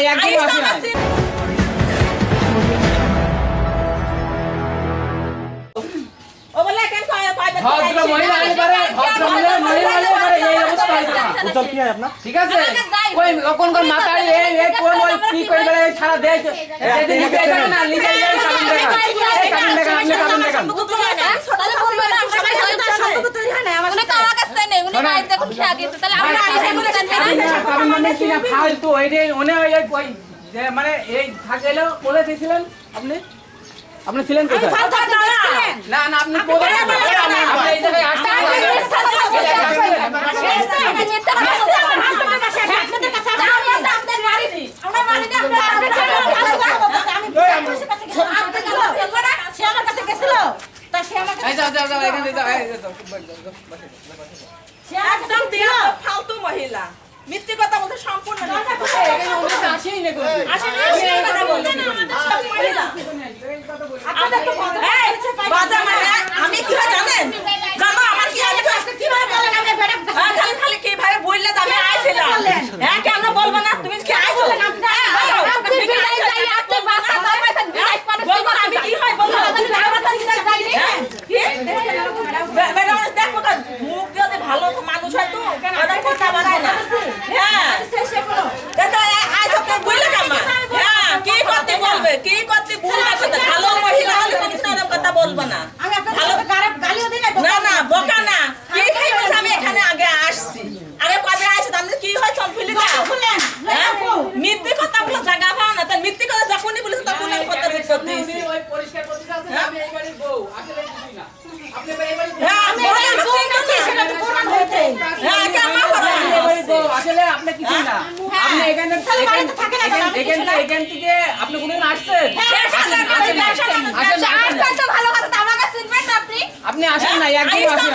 একদিন আসে না। ও বলে কেন কয় ভদ্র মহিলা হলে পারে, ভদ্র মহিলা হলে পারে এই অবস্থা হইতো না। উজ্জ্বল কি হয় আপনার? ঠিক আছে, কই কোন কোন মাথায় এই কোন ওই কি কই বলে ছাড়া দেয় যেদিন নিতে যাবে না নিজে যাবে কাবিন দেখা এই কাবিন দেখা আপনি কাবিন দেখা তাহলে বলবে না সবাই সম্পর্ক তৈরি হয় না আমাদের তো আমার কাছে নেই উনি বাইরে দেখুন খেয়ে গেছে তাহলে আমরা কাবিন মানে কি না ফালতু এই যে ওনে ওই যে মানে এই থাকেলো বলে দিয়েছিলেন আপনি আপনি ছিলেন কোথায়? না না আপনি কোথায় আপনি এই জায়গায় আসছেন ফালতু মহিলা মিথ্যে কথা বলতে সম্পূর্ণ আমি কি জানেন জানো আমার কি খালি কিভাবে বললে আমি আইছিলাম হ্যাঁ কেন বলবো না তুমি কি আইছো আমি কি হয় বলো দেখো মুখ যদি ভালো মানুষ হয় তো ওদের কথা বাড়ায় না হ্যাঁ বললে কেমন হ্যাঁ কি করতে বলবে কি করতে বলবে ভালো মহিলা হলে কথা বলবো না না না বোকা না কি খাই বলছে আমি এখানে আগে আসছি আগে কবে আসছি আমি কি হয় সব ভুলে যাও মিথ্যে কথা বলে জায়গা পাও না তাই মিথ্যে কথা যখনই বলেছে তখন আমি কথা করতে ওই পরিষ্কার করতে যাচ্ছেন আমি এই বাড়ির বউ আসলে কিছুই না আপনি এই বাড়ির হ্যাঁ আসলে আপনি কিছুই না আপনি এখানে এখান থেকে আপনি কোনদিন আসছেন আপনি আসেন না একদিন আসেন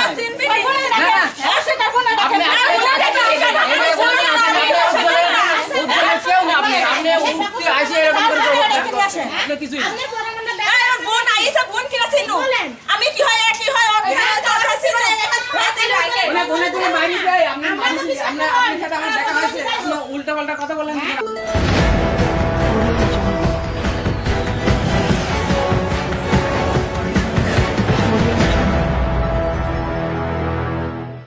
আমি কি হয় কি হয় উল্টা পাল্টা কথা বলেন